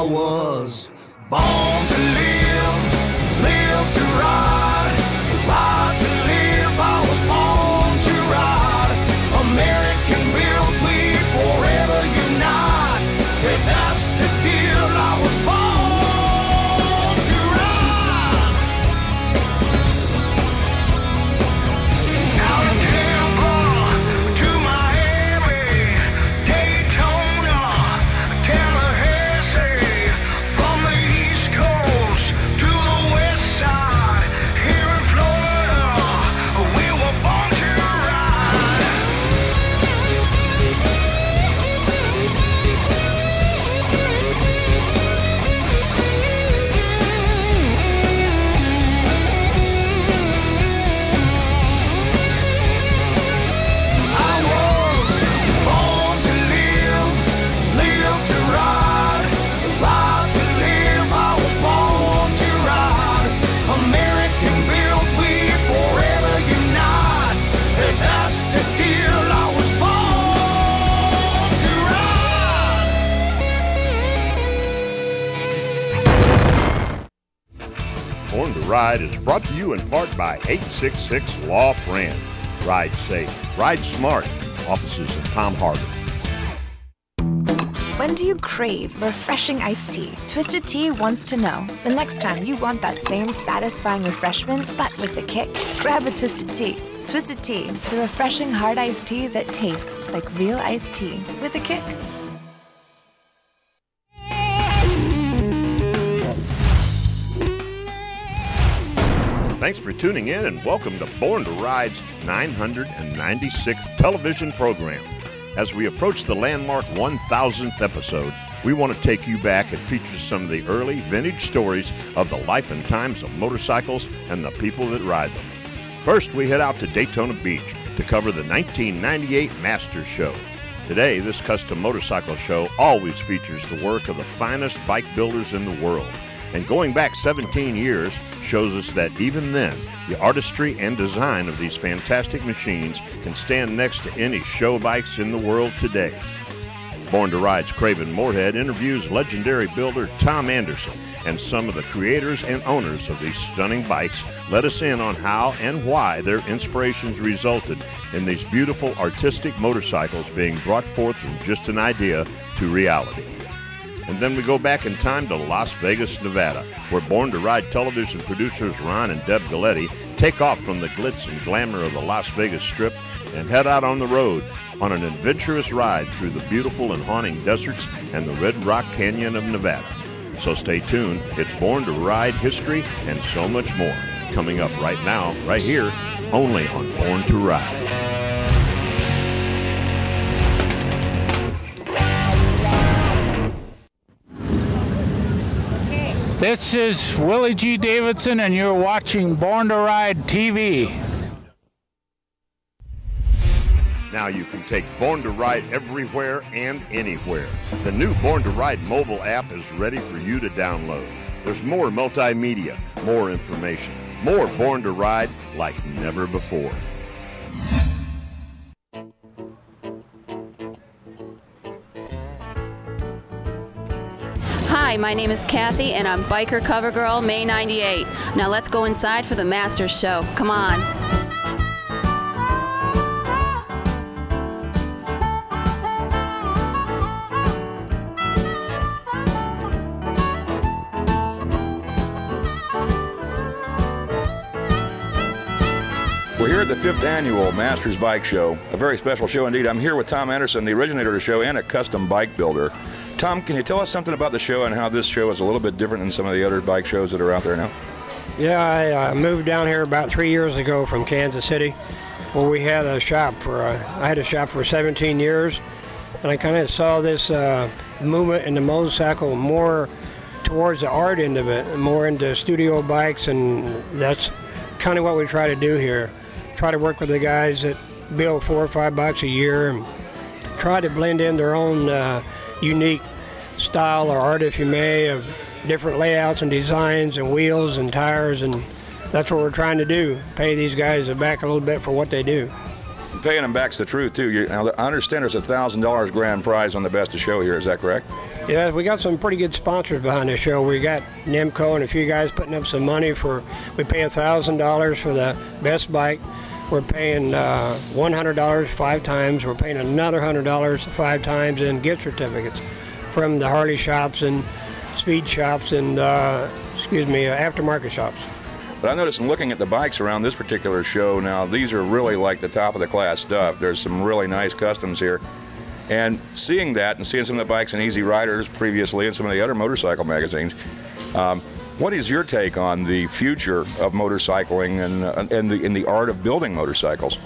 I was born to live, live to ride, ride to live. I was born to ride. American built, we forever unite. If that's the deal, I was born to ride. Out of Tampa to Miami, Daytona, Tallahassee, from the East Coast to the West Side, here in Florida, we were born to ride. I was born to live, live to ride, ride to live. I was born to ride. American built, we forever unite. If that's the deal, I was born to ride. Born to Ride is brought to you in part by 866 Law Friend. Ride safe, ride smart. Offices in Palm Harbor. When do you crave refreshing iced tea? Twisted Tea wants to know. The next time you want that same satisfying refreshment, but with a kick, grab a Twisted Tea. Twisted Tea, the refreshing hard iced tea that tastes like real iced tea with a kick. Thanks for tuning in and welcome to Born to Ride's 996th television program. As we approach the landmark 1000th episode, we want to take you back and feature some of the early vintage stories of the life and times of motorcycles and the people that ride them. First, we head out to Daytona Beach to cover the 1998 Masters Show. Today, this custom motorcycle show always features the work of the finest bike builders in the world. And going back 17 years shows us that even then, the artistry and design of these fantastic machines can stand next to any show bikes in the world today. Born to Ride's Craven Moorhead interviews legendary builder Tom Anderson, and some of the creators and owners of these stunning bikes let us in on how and why their inspirations resulted in these beautiful artistic motorcycles being brought forth from just an idea to reality. And then we go back in time to Las Vegas, Nevada, where Born to Ride television producers Ron and Deb Galletti take off from the glitz and glamour of the Las Vegas Strip and head out on the road on an adventurous ride through the beautiful and haunting deserts and the Redrock Canyon of Nevada. So stay tuned. It's Born to Ride history and so much more coming up right now, right here, only on Born to Ride. This is Willie G. Davidson, and you're watching Born to Ride TV. Now you can take Born to Ride everywhere and anywhere. The new Born to Ride mobile app is ready for you to download. There's more multimedia, more information, more Born to Ride like never before. Hi, my name is Kathy, and I'm Biker Cover Girl, May 98. Now let's go inside for the Masters Show. Come on. We're here at the 5th annual Masters Bike Show, a very special show indeed. I'm here with Tom Anderson, the originator of the show and a custom bike builder. Tom, can you tell us something about the show and how this show is a little bit different than some of the other bike shows that are out there now? Yeah, I moved down here about 3 years ago from Kansas City, where we had a shop I had a shop for 17 years, and I kind of saw this movement in the motorcycle more towards the art end of it, more into studio bikes, and that's kind of what we try to do here. Try to work with the guys that build 4 or 5 bikes a year and try to blend in their own unique style or art, if you may, of different layouts and designs and wheels and tires, and that's what we're trying to do, pay these guys back a little bit for what they do. Paying them back's the truth, too. Now, I understand there's a $1,000 grand prize on the best of show here. Is that correct? Yeah, we got some pretty good sponsors behind the show. We got Nemco and a few guys putting up some money for, we pay $1,000 for the best bike. We're paying $100 5 times. We're paying another $100 5 times in gift certificates from the Harley shops and speed shops and, aftermarket shops. But I noticed in looking at the bikes around this particular show now, these are really like the top of the class stuff. There's some really nice customs here. And seeing that and seeing some of the bikes in Easy Riders previously and some of the other motorcycle magazines, what is your take on the future of motorcycling and the art of building motorcycles?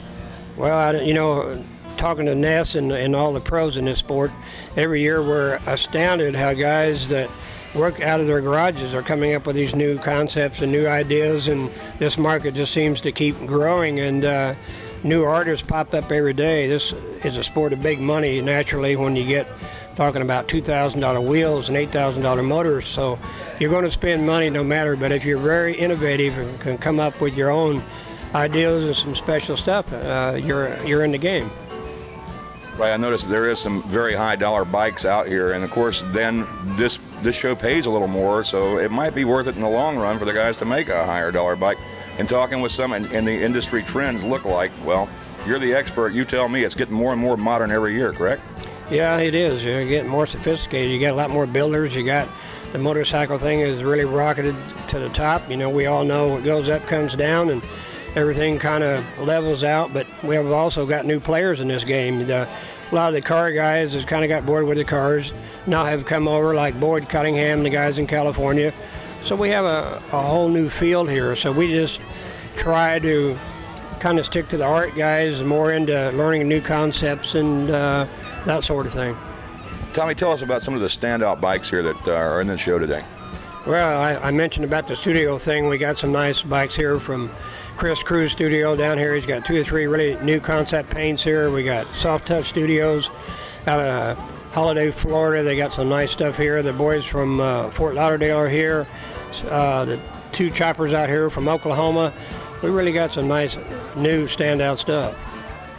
Well, talking to Ness and all the pros in this sport, every year we're astounded how guys that work out of their garages are coming up with these new concepts and new ideas, and this market just seems to keep growing, and new artists pop up every day. This is a sport of big money naturally when you get talking about $2,000 wheels and $8,000 motors, so you're going to spend money no matter, but if you're very innovative and can come up with your own ideas and some special stuff, you're in the game. Right, I noticed there is some very high dollar bikes out here, and of course then this show pays a little more, so it might be worth it in the long run for the guys to make a higher dollar bike. And talking with some and the industry trends look like, well, you're the expert, you tell me it's getting more and more modern every year, correct? Yeah, it is. You're getting more sophisticated. You got a lot more builders. You got the motorcycle thing is really rocketed to the top. We all know what goes up comes down, and everything kind of levels out, but we have also got new players in this game. A lot of the car guys has kind of got bored with the cars, now have come over, like Boyd Cunningham, the guys in California. So we have a whole new field here, so we just try to kind of stick to the art guys, more into learning new concepts and that sort of thing. Tommy, tell us about some of the standout bikes here that are in the show today. Well, I mentioned about the studio thing. We got some nice bikes here from Chris Cruz Studio down here. He's got 2 or 3 really new concept paints here. We got Soft Touch Studios out of Holiday, Florida. They got some nice stuff here. The boys from Fort Lauderdale are here. The 2 choppers out here from Oklahoma. We really got some nice new standout stuff.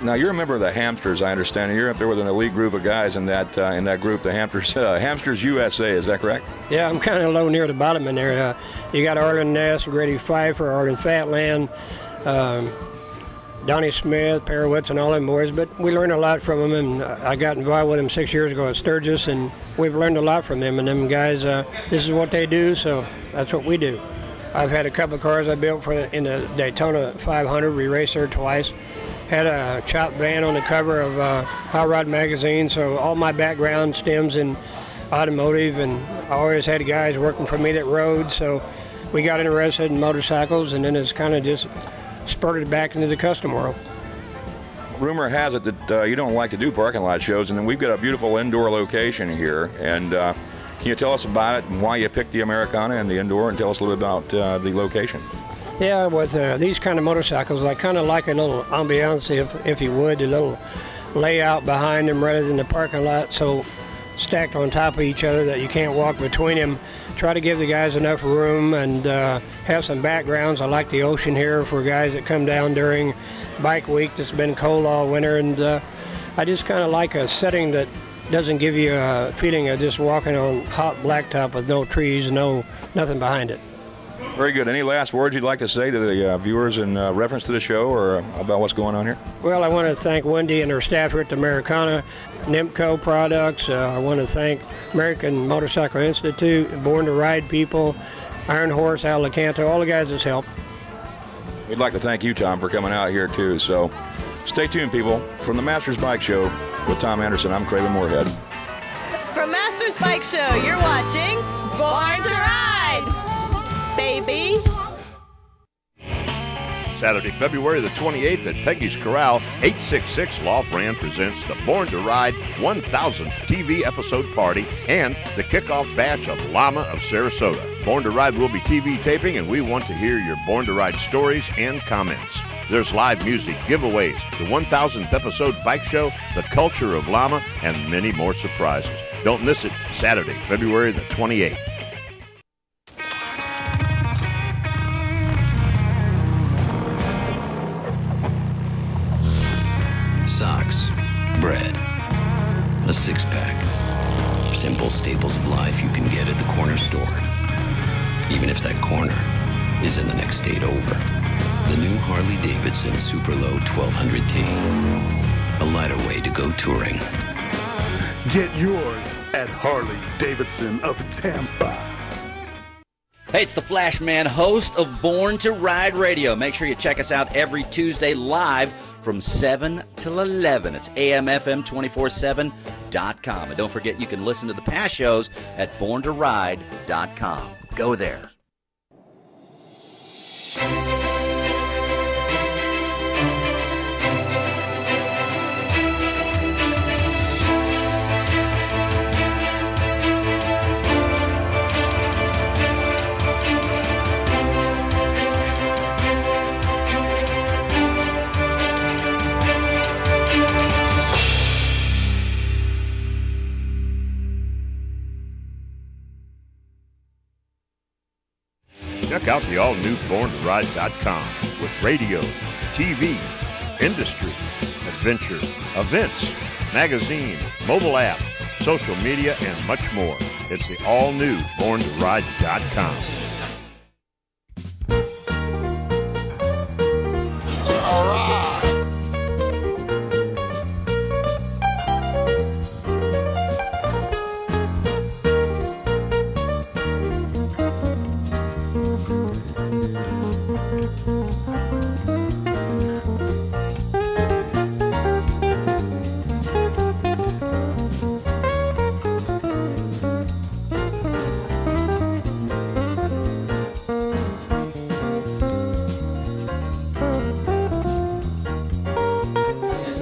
Now you're a member of the Hamsters, I understand, and you're up there with an elite group of guys in that group, the Hamsters USA. Is that correct? Yeah, I'm kind of low near the bottom in there. You got Arlen Ness, Grady Pfeiffer, Arlen Fatland, Donnie Smith, Perowitz, and all them boys. But we learned a lot from them, and I got involved with them 6 years ago at Sturgis, and we've learned a lot from them. And them guys, this is what they do, so that's what we do. I've had a couple of cars I built in the Daytona 500. We raced there twice. Had a chop van on the cover of Hot Rod magazine, so all my background stems in automotive, and I always had guys working for me that rode, so we got interested in motorcycles, and then it's kind of just spurted back into the custom world. Rumor has it that you don't like to do parking lot shows, and then we've got a beautiful indoor location here, and can you tell us about it and why you picked the Americana and the indoor, and tell us a little bit about the location? Yeah, with these kind of motorcycles, I kind of like a little ambiance, if you would, a little layout behind them rather than the parking lot, so stacked on top of each other that you can't walk between them. Try to give the guys enough room and have some backgrounds. I like the ocean here for guys that come down during bike week that's been cold all winter, and I just kind of like a setting that doesn't give you a feeling of just walking on hot blacktop with no trees, nothing behind it. Very good. Any last words you'd like to say to the viewers in reference to the show or about what's going on here? Well, I want to thank Wendy and her staff here at the Americana, Nemco Products. I want to thank American Motorcycle Institute, Born to Ride people, Iron Horse, Al Lecanto, all the guys that's helped. We'd like to thank you, Tom, for coming out here, too. So stay tuned, people. From the Masters Bike Show with Tom Anderson, I'm Craven Moorhead. From Masters Bike Show, you're watching Born to Ride, baby. Saturday, February the 28th at Peggy's Corral, 866 Law Fran presents the Born to Ride 1000th TV episode party and the kickoff bash of Llama of Sarasota. Born to Ride will be TV taping, and we want to hear your Born to Ride stories and comments. There's live music, giveaways, the 1000th episode bike show, the culture of Llama, and many more surprises. Don't miss it, Saturday, February the 28th. Socks, bread, a six-pack, simple staples of life you can get at the corner store, even if that corner is in the next state over. The new Harley-Davidson Super Low 1200T. A lighter way to go touring. Get yours at Harley-Davidson of Tampa. Hey, it's the Flash Man, host of Born to Ride Radio. Make sure you check us out every Tuesday live from 7 till 11. It's AMFM247.com. And don't forget, you can listen to the past shows at borntoride.com. Go there. Check out the all-new BornToRide.com with radio, TV, industry, adventure, events, magazine, mobile app, social media, and much more. It's the all-new BornToRide.com. All right.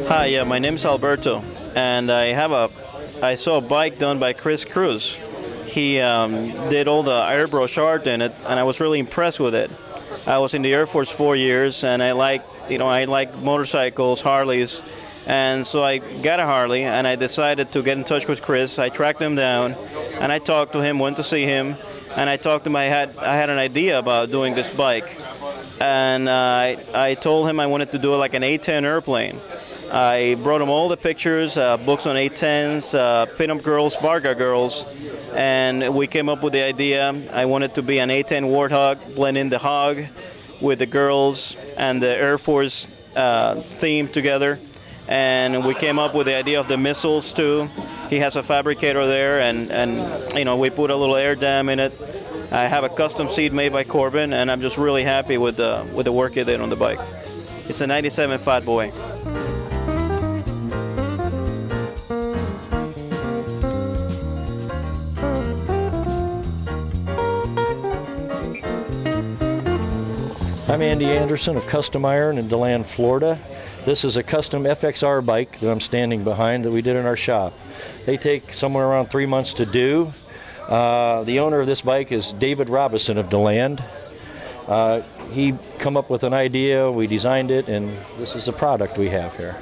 Hi, my name's Alberto, and I saw a bike done by Chris Cruz. He did all the airbrush art in it, and I was really impressed with it. I was in the Air Force 4 years, and I like motorcycles, Harleys, and so I got a Harley, and I decided to get in touch with Chris. I tracked him down, and I talked to him, went to see him, and I talked to him. I had an idea about doing this bike, and I told him I wanted to do it like an A10 airplane. I brought him all the pictures, books on A10s, pinup girls, Varga girls, and we came up with the idea. I wanted to be an A10 Warthog, blend in the hog with the girls and the Air Force theme together. And we came up with the idea of the missiles too. He has a fabricator there, and we put a little air dam in it. I have a custom seat made by Corbin, and I'm just really happy with the work he did on the bike. It's a 97 Fat Boy. I'm Andy Anderson of Custom Iron in DeLand, Florida. This is a custom FXR bike that I'm standing behind that we did in our shop. They take somewhere around 3 months to do. The owner of this bike is David Robinson of DeLand. He come up with an idea, we designed it, and this is the product we have here.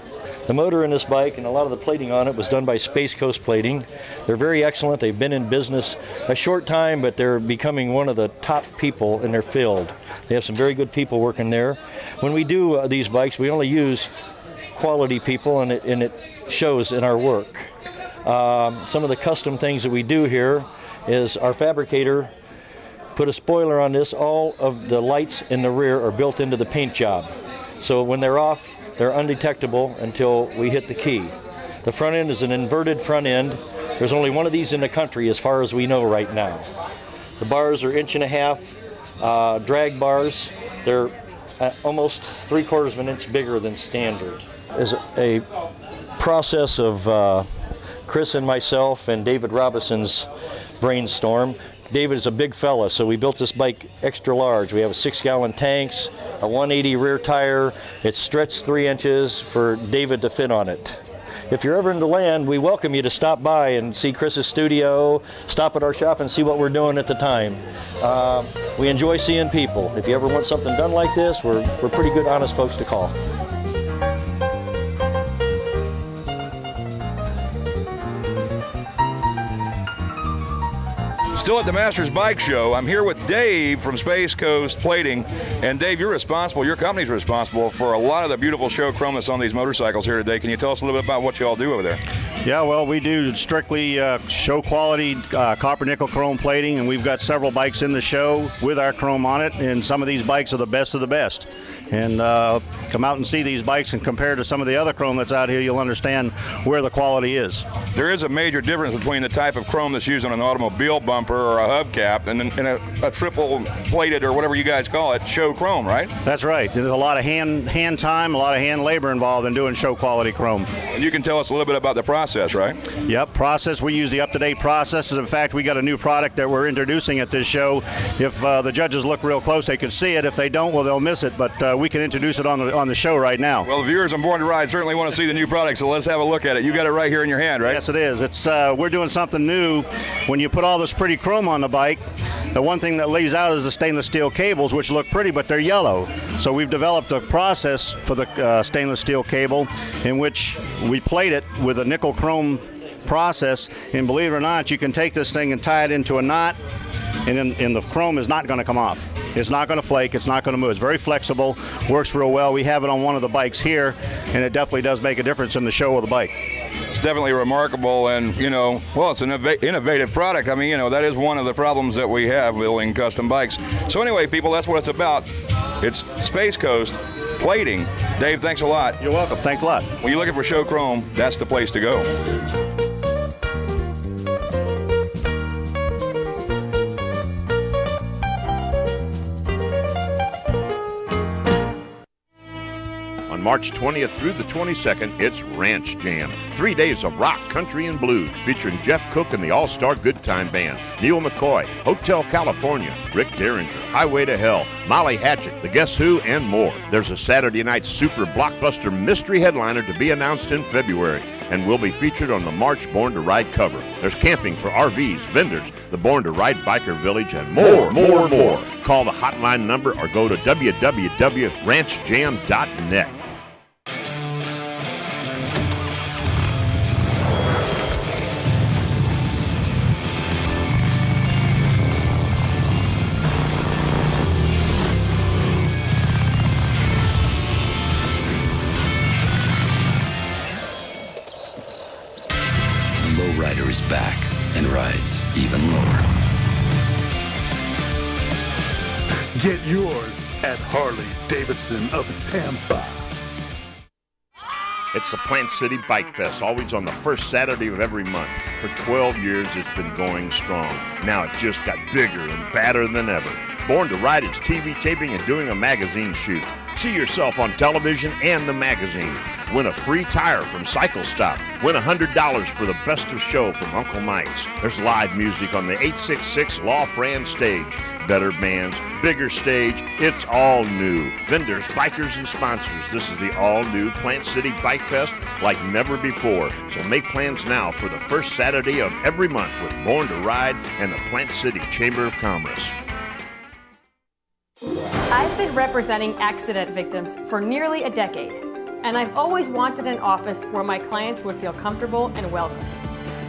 The motor in this bike and a lot of the plating on it was done by Space Coast Plating. They're very excellent. They've been in business a short time, but they're becoming one of the top people in their field. They have some very good people working there. When we do these bikes, we only use quality people, and it shows in our work. Some of the custom things that we do here is our fabricator put a spoiler on this. All of the lights in the rear are built into the paint job. So when they're off, they're undetectable until we hit the key. The front end is an inverted front end. There's only one of these in the country as far as we know right now. The bars are 1.5 inch drag bars. They're almost 3/4 of an inch bigger than standard. As a process of Chris and myself and David Robinson's brainstorm. David is a big fella, so we built this bike extra large. We have a 6-gallon tanks, a 180 rear tire. It's stretched 3 inches for David to fit on it. If you're ever in DeLand, we welcome you to stop by and see Chris's studio, stop at our shop and see what we're doing at the time. We enjoy seeing people. If you ever want something done like this, we're pretty good, honest folks to call. Still at the Masters Bike Show, I'm here with Dave from Space Coast Plating. And Dave, your company's responsible for a lot of the beautiful show chromas on these motorcycles here today. Can you tell us a little bit about what you all do over there? Yeah, well, we do strictly show quality copper nickel chrome plating, and we've got several bikes in the show with our chrome on it, and some of these bikes are the best of the best. And come out and see these bikes and compare to some of the other chrome that's out here, you'll understand where the quality is. There is a major difference between the type of chrome that's used on an automobile bumper or a hubcap and a triple plated or whatever you guys call it, show chrome, right? That's right. There's a lot of hand time, a lot of hand labor involved in doing show quality chrome. And you can tell us a little bit about the process, right? Yep, process. We use the up-to-date processes. In fact, we got a new product that we're introducing at this show. If the judges look real close, they can see it. If they don't, well, they'll miss it. But we can introduce it on the show right now. Well, the viewers on Born to Ride certainly want to see the new product, so let's have a look at it. You got it right here in your hand, right? Yes, it is. It's we're doing something new. When you put all this pretty chrome on the bike, the one thing that leaves out is the stainless steel cables, which look pretty, but they're yellow. So we've developed a process for the stainless steel cable in which we plate it with a nickel chrome process, and believe it or not, you can take this thing and tie it into a knot, and the chrome is not going to come off. It's not going to flake. It's not going to move. It's very flexible, works real well. We have it on one of the bikes here, and it definitely does make a difference in the show of the bike. It's definitely remarkable, and, well, it's an innovative product. I mean, that is one of the problems that we have building custom bikes. So anyway, people, that's what it's about. It's Space Coast plating. Dave, thanks a lot. You're welcome. Thanks a lot. When you're looking for show chrome, that's the place to go. On March 20th through the 22nd, it's Ranch Jam. 3 days of rock, country, and blues, featuring Jeff Cook and the All-Star Good Time Band, Neil McCoy, Hotel California, Rick Derringer, Highway to Hell, Molly Hatchet, The Guess Who, and more. There's a Saturday night super blockbuster mystery headliner to be announced in February, and will be featured on the March Born to Ride cover. There's camping for RVs, vendors, the Born to Ride Biker Village, and more. Call the hotline number or go to www.ranchjam.net. Lowrider is back and rides even lower. Get yours at Harley Davidson of Tampa. It's the Plant City Bike Fest, always on the first Saturday of every month. For 12 years, it's been going strong. Now it just got bigger and badder than ever. Born to Ride is TV taping and doing a magazine shoot. See yourself on television and the magazine. Win a free tire from Cycle Stop. Win $100 for the best of show from Uncle Mike's. There's live music on the 866 La Fran stage. Better bands, bigger stage, it's all new. Vendors, bikers, and sponsors. This is the all-new Plant City Bike Fest like never before. So make plans now for the first Saturday of every month with Born to Ride and the Plant City Chamber of Commerce. I've been representing accident victims for nearly a decade, and I've always wanted an office where my clients would feel comfortable and welcome.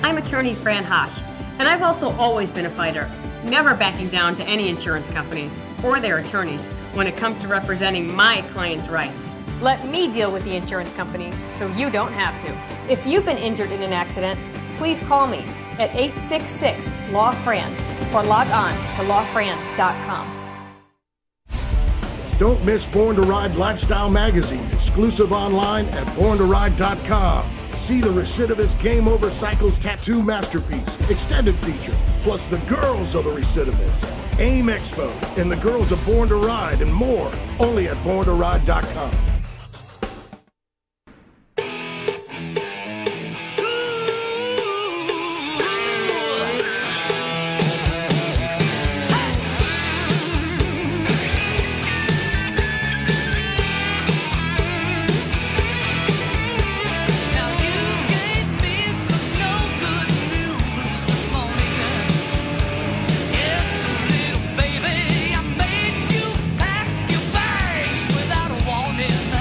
I'm attorney Fran Hosch, and I've also always been a fighter, never backing down to any insurance company or their attorneys when it comes to representing my clients' rights. Let me deal with the insurance company so you don't have to. If you've been injured in an accident, please call me at 866-LAW-FRAN or log on to lawfran.com. Don't miss Born to Ride Lifestyle Magazine, exclusive online at borntoride.com. See the Recidivist Game Over Cycles Tattoo Masterpiece, extended feature, plus the girls of the Recidivist, AIM Expo, and the girls of Born to Ride, and more, only at borntoride.com. Baby, I made you pack your bags without a warning.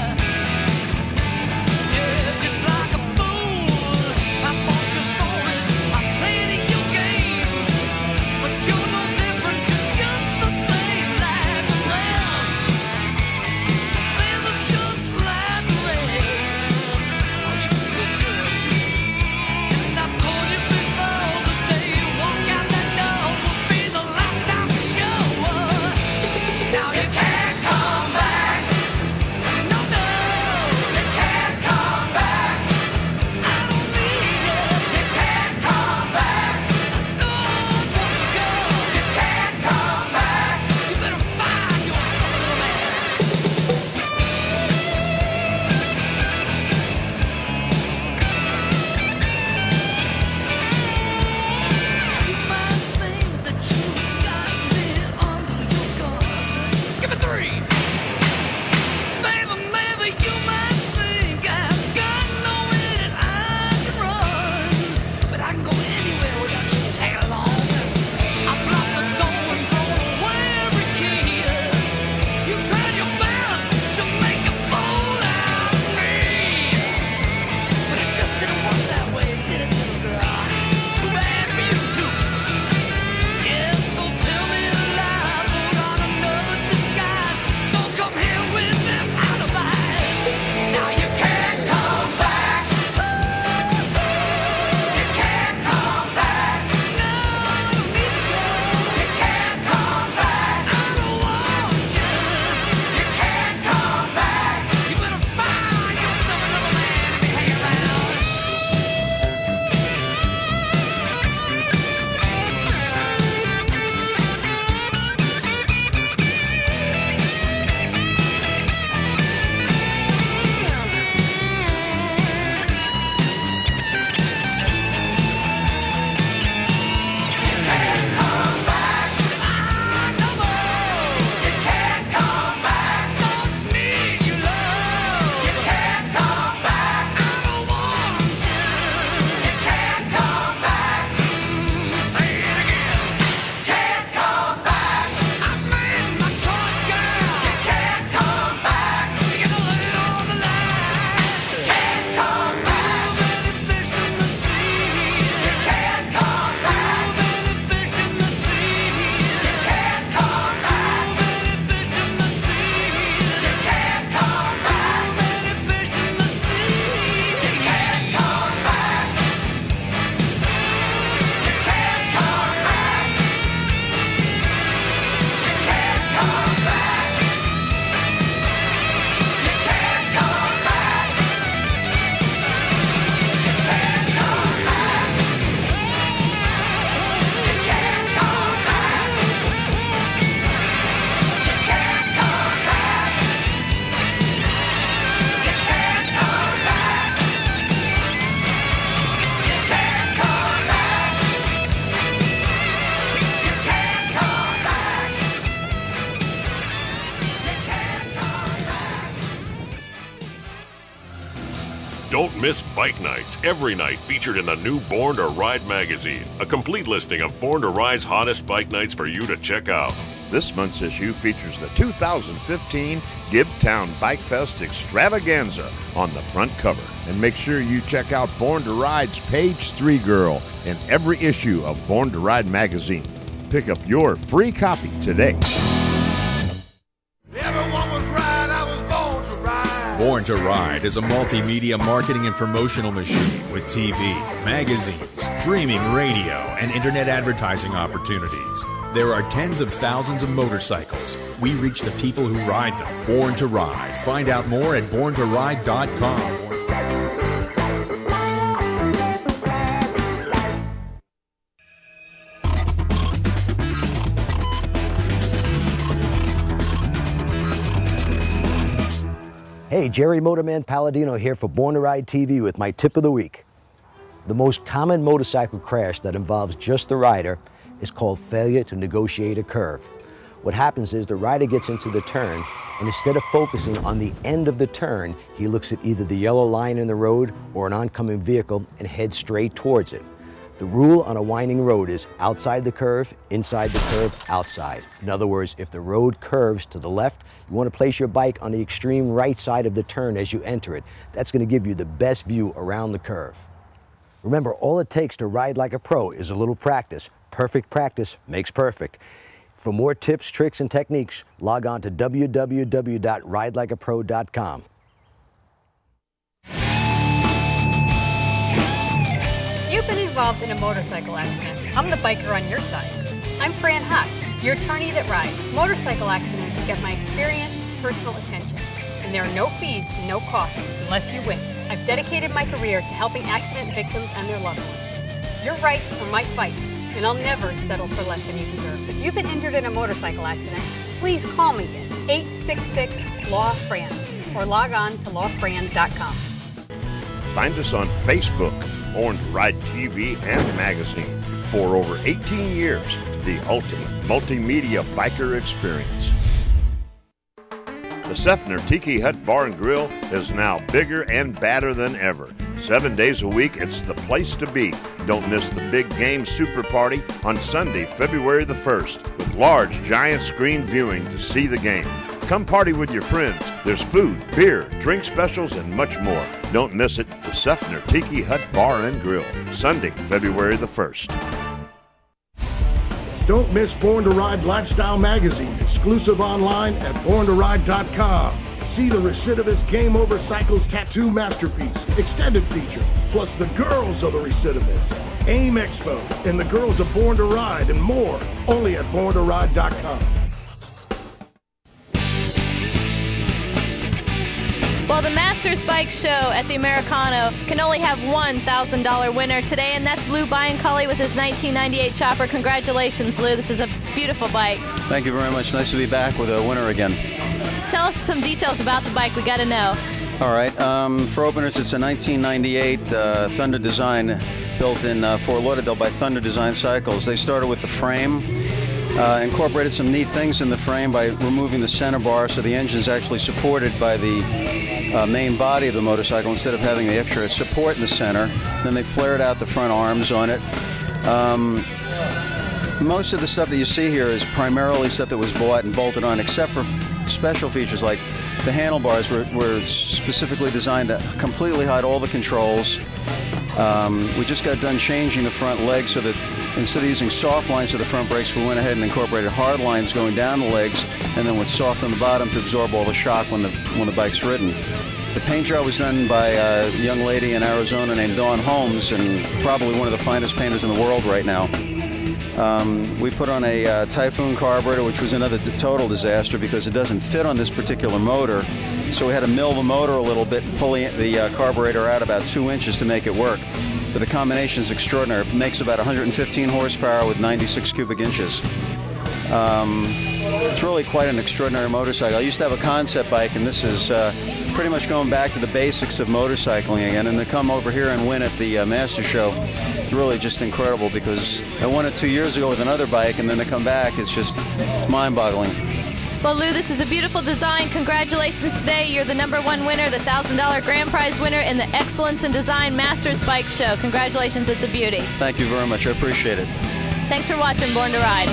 miss Bike Nights, every night featured in the new Born to Ride magazine. A complete listing of Born to Ride's hottest bike nights for you to check out. This month's issue features the 2015 Gibtown Bike Fest Extravaganza on the front cover. And make sure you check out Born to Ride's Page 3 Girl in every issue of Born to Ride magazine. Pick up your free copy today. Everyone was right, I was born to ride. Born to Ride is a multimedia marketing and promotional machine with TV, magazines, streaming radio, and internet advertising opportunities. There are tens of thousands of motorcycles. We reach the people who ride them. Born to Ride. Find out more at borntoride.com. Hey, Jerry Motorman Palladino here for Born to Ride TV with my tip of the week. The most common motorcycle crash that involves just the rider is called failure to negotiate a curve. What happens is the rider gets into the turn, and instead of focusing on the end of the turn, he looks at either the yellow line in the road or an oncoming vehicle and heads straight towards it. The rule on a winding road is outside the curve, inside the curve, outside. In other words, if the road curves to the left, you want to place your bike on the extreme right side of the turn as you enter it. That's going to give you the best view around the curve. Remember, all it takes to ride like a pro is a little practice. Perfect practice makes perfect. For more tips, tricks, and techniques, log on to www.ridelikeapro.com. You've been involved in a motorcycle accident. I'm the biker on your side. I'm Fran Hosh, your attorney that rides. Motorcycle accidents get my experience, personal attention. And there are no fees and no costs unless you win. I've dedicated my career to helping accident victims and their loved ones. Your rights are my fights, and I'll never settle for less than you deserve. If you've been injured in a motorcycle accident, please call me at 866-LAW-FRAN or log on to lawfran.com. Find us on Facebook, Born to Ride TV and magazine. For over 18 years, the ultimate multimedia biker experience. The Seffner Tiki Hut Bar and Grill is now bigger and badder than ever. 7 days a week, it's the place to be. Don't miss the Big Game Super Party on Sunday, February the 1st, with large giant screen viewing to see the game. Come party with your friends. There's food, beer, drink specials, and much more. Don't miss it. The Seffner Tiki Hut Bar and Grill, Sunday, February the 1st. Don't miss Born to Ride Lifestyle Magazine, exclusive online at borntoride.com. See the recidivist Game Over Cycles tattoo masterpiece, extended feature, plus the girls of the recidivist, AIM Expo, and the girls of Born to Ride, and more, only at borntoride.com. Well, the Masters Bike Show at the Americano can only have one $1,000 winner today, and that's Lou Bianculli with his 1998 chopper. Congratulations, Lou. This is a beautiful bike. Thank you very much. Nice to be back with a winner again. Tell us some details about the bike. We got to know. All right. For openers, it's a 1998 Thunder design built in Fort Lauderdale by Thunder Design Cycles. They started with the frame. Incorporated some neat things in the frame by removing the center bar so the engine's actually supported by the main body of the motorcycle instead of having the extra support in the center. Then they flared out the front arms on it. Most of the stuff that you see here is primarily stuff that was bought and bolted on, except for special features like the handlebars were specifically designed to completely hide all the controls. We just got done changing the front legs so that instead of using soft lines to the front brakes, we went ahead and incorporated hard lines going down the legs and then with soft on the bottom to absorb all the shock when the bike's ridden. The paint job was done by a young lady in Arizona named Dawn Holmes, and probably one of the finest painters in the world right now. We put on a Typhoon carburetor, which was another total disaster because it doesn't fit on this particular motor. So we had to mill the motor a little bit and pull the carburetor out about 2 inches to make it work. But the combination is extraordinary. It makes about 115 horsepower with 96 cubic inches. It's really quite an extraordinary motorcycle. I used to have a concept bike, and this is pretty much going back to the basics of motorcycling again. And to come over here and win at the Master Show, it's really just incredible because I won it 2 years ago with another bike, and then to come back, it's mind-boggling. Well, Lou, this is a beautiful design. Congratulations today. You're the #1 winner, the $1,000 grand prize winner in the Excellence in Design Masters Bike Show. Congratulations. It's a beauty. Thank you very much. I appreciate it. Thanks for watching Born to Ride.